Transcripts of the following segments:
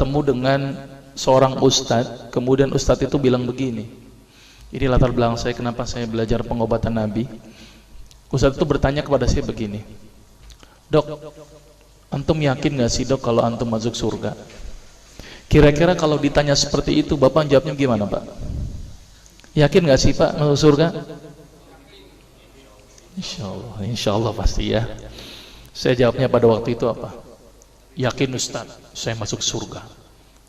bertemu dengan seorang ustadz, kemudian ustadz itu bilang begini. Ini latar belakang saya kenapa saya belajar pengobatan Nabi. Ustadz itu bertanya kepada saya begini, "Dok, antum yakin gak sih dok kalau antum masuk surga?" Kira-kira kalau ditanya seperti itu, Bapak jawabnya gimana Pak? Yakin gak sih Pak masuk surga? Insya Allah pasti ya. Saya jawabnya pada waktu itu apa? Yakin Ustaz, saya masuk surga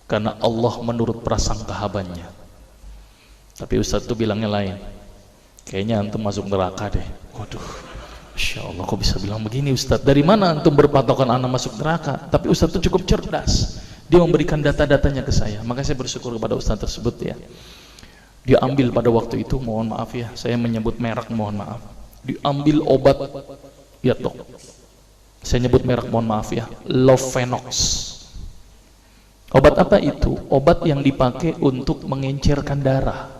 karena Allah menurut prasangka hambanya. Tapi Ustaz itu bilangnya lain. Kayaknya antum masuk neraka deh. Waduh, Masya Allah kok bisa bilang begini Ustaz? Dari mana antum berpatokan anak masuk neraka? Tapi Ustaz itu cukup cerdas. Dia memberikan data-datanya ke saya. Maka saya bersyukur kepada Ustaz tersebut ya. Dia ambil pada waktu itu, mohon maaf ya, saya menyebut merek, mohon maaf. Diambil obat, ya dok, saya nyebut merek, mohon maaf ya, Lovenox. Obat apa itu? Obat yang dipakai untuk mengencerkan darah.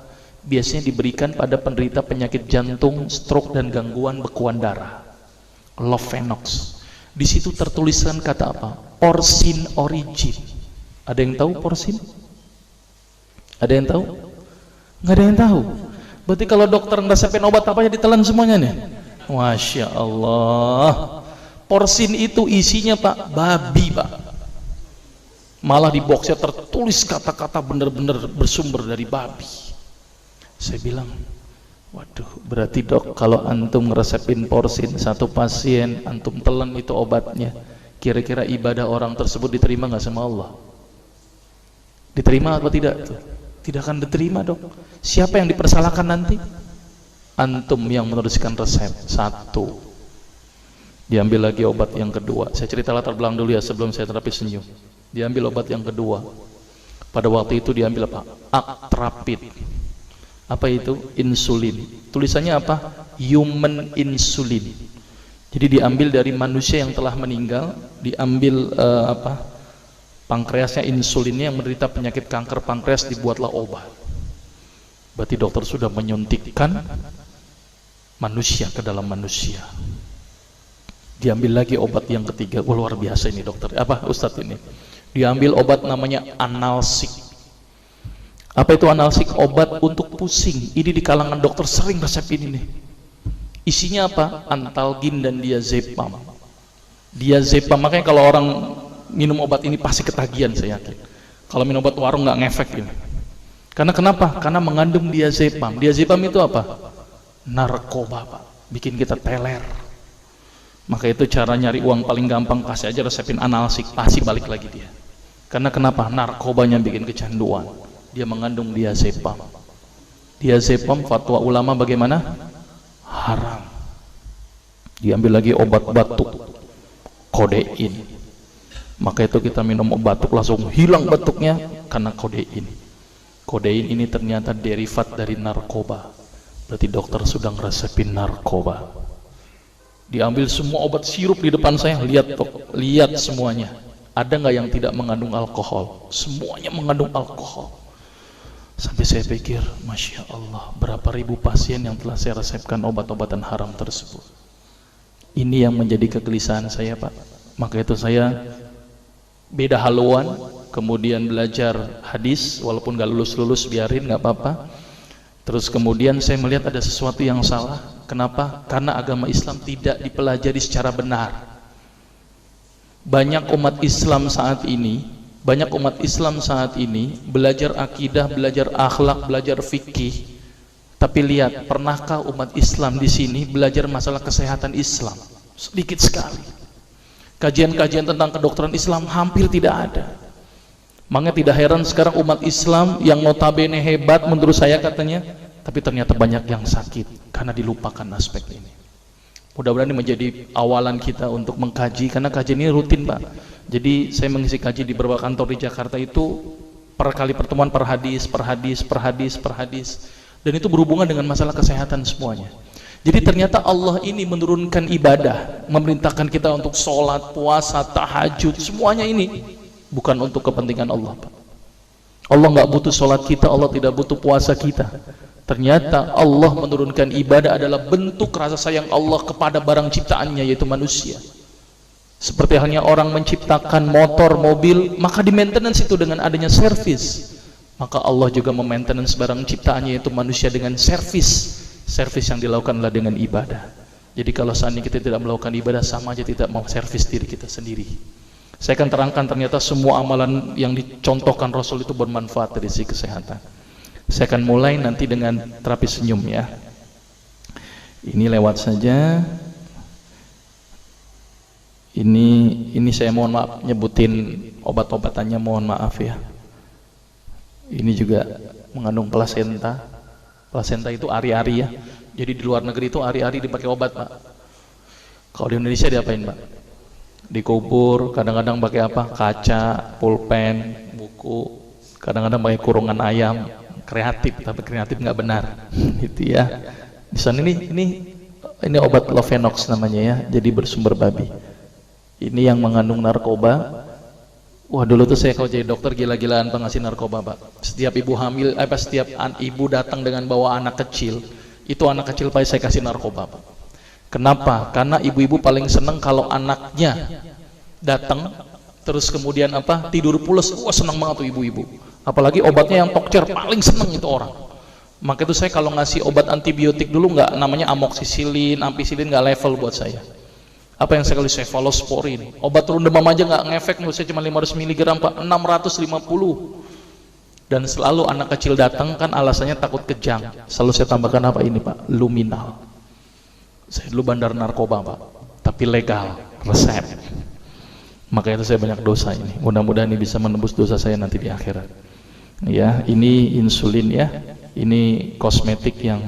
Biasanya diberikan pada penderita penyakit jantung, stroke dan gangguan bekuan darah. Lovenox. Di situ tertuliskan kata apa? Porsin origin. Ada yang tahu porsin? Ada yang tahu? Nggak ada yang tahu. Berarti kalau dokter ngeresepin obat apa aja ditelan semuanya nih. Masya Allah. Porsin itu isinya Pak, babi Pak. Malah di boxnya tertulis kata-kata bener-bener bersumber dari babi. Saya bilang, waduh, berarti dok kalau antum ngeresepin porsin satu pasien, antum telan itu obatnya, kira-kira ibadah orang tersebut diterima nggak sama Allah? Diterima atau tidak tuh? Tidak akan diterima dok. Siapa yang dipersalahkan nanti? Antum yang menuliskan resep. Satu. Diambil lagi obat yang kedua. Saya cerita latar belakang dulu ya sebelum saya terapi senyum. Diambil obat yang kedua. Pada waktu itu diambil apa? Actrapid. Apa itu? Insulin. Tulisannya apa? Human insulin. Jadi diambil dari manusia yang telah meninggal. Diambil pankreasnya, insulinnya, yang menderita penyakit kanker pankreas, dibuatlah obat. Berarti dokter sudah menyuntikkan manusia ke dalam manusia. Diambil lagi obat yang ketiga. Oh, luar biasa ini dokter. Apa Ustadz ini? Diambil obat namanya analsik. Apa itu analsik? Obat untuk pusing. Ini di kalangan dokter sering resep ini nih. Isinya apa? Antalgin dan diazepam. Diazepam, makanya kalau orang minum obat ini pasti ketagihan, saya yakin. Kalau minum obat warung nggak ngefek ini. Karena kenapa? Karena mengandung diazepam. Diazepam itu apa? Narkoba Pak. Bikin kita teler. Maka itu cara nyari uang paling gampang, kasih aja resepin analsik, pasti balik lagi dia. Karena kenapa? Narkobanya bikin kecanduan. Dia mengandung diazepam. Diazepam fatwa ulama bagaimana? Haram. Diambil lagi obat batuk, kodein. Maka itu kita minum obat batuk langsung hilang batuknya karena kodein. Kodein ini ternyata derivat dari narkoba. Berarti dokter sudah ngeresepin narkoba. Diambil semua obat sirup di depan saya, lihat dok, lihat semuanya. Ada nggak yang tidak mengandung alkohol? Semuanya mengandung alkohol. Sampai saya pikir, Masya Allah, berapa ribu pasien yang telah saya resepkan obat-obatan haram tersebut. Ini yang menjadi kegelisahan saya Pak. Maka itu saya beda haluan, kemudian belajar hadis, walaupun gak lulus-lulus biarin, gak apa-apa. Terus kemudian saya melihat ada sesuatu yang salah. Kenapa? Karena agama Islam tidak dipelajari secara benar. Banyak umat Islam saat ini belajar akidah, belajar akhlak, belajar fikih. Tapi lihat, pernahkah umat Islam di sini belajar masalah kesehatan Islam? Sedikit sekali. Kajian-kajian tentang kedokteran Islam hampir tidak ada. Makanya tidak heran sekarang umat Islam yang notabene hebat menurut saya katanya, tapi ternyata banyak yang sakit karena dilupakan aspek ini. Mudah-mudahan ini menjadi awalan kita untuk mengkaji, karena kajian ini rutin Pak. Jadi saya mengisi kaji di beberapa kantor di Jakarta itu per kali pertemuan, per hadis. Dan itu berhubungan dengan masalah kesehatan semuanya. Jadi ternyata Allah ini menurunkan ibadah, memerintahkan kita untuk sholat, puasa, tahajud, semuanya ini bukan untuk kepentingan Allah Pak. Allah nggak butuh sholat kita, Allah tidak butuh puasa kita. Ternyata Allah menurunkan ibadah adalah bentuk rasa sayang Allah kepada barang ciptaannya, yaitu manusia. Seperti halnya orang menciptakan motor, mobil, maka di maintenance itu dengan adanya servis. Maka Allah juga memaintenance barang ciptaannya, yaitu manusia, dengan servis. Servis yang dilakukan adalah dengan ibadah. Jadi kalau seandainya kita tidak melakukan ibadah, sama aja tidak mau servis diri kita sendiri. Saya akan terangkan ternyata semua amalan yang dicontohkan Rasul itu bermanfaat dari sisi kesehatan. Saya akan mulai nanti dengan terapi senyum ya. Ini lewat saja. Ini saya mohon maaf nyebutin obat-obatannya, mohon maaf ya. Ini juga mengandung plasenta. Plasenta itu ari-ari ya. Jadi di luar negeri itu ari-ari dipakai obat, Pak. Kalau di Indonesia diapain, Pak? Dikubur, kadang-kadang pakai apa? Kaca, pulpen, buku, kadang-kadang pakai kurungan ayam. Kreatif, tapi kreatif nggak benar. Gitu ya. Di sana ini obat Lovenox namanya ya. Jadi bersumber babi. Ini yang mengandung narkoba. Wah, dulu tuh saya kalau jadi dokter gila-gilaan pengasih narkoba, Pak. Setiap ibu hamil, setiap ibu datang dengan bawa anak kecil, itu anak kecil Pak saya kasih narkoba, Pak. Kenapa? Karena ibu-ibu paling seneng kalau anaknya datang terus kemudian tidur pules. Wah, seneng banget tuh ibu-ibu. Apalagi obatnya yang tokcer, paling seneng itu orang. Maka itu saya kalau ngasih obat antibiotik dulu nggak namanya amoxicillin, ampicillin, nggak level buat saya. Apa yang saya kali cefalosporin, obat turun demam aja nggak ngefek, menurut saya cuma 500 mg Pak, 650. Dan selalu anak kecil datang kan alasannya takut kejang, selalu saya tambahkan apa ini Pak, luminal. Saya dulu bandar narkoba Pak, tapi legal, resep. Makanya itu saya banyak dosa ini, mudah-mudahan ini bisa menembus dosa saya nanti di akhirat. Ya, ini insulin ya, ini kosmetik yang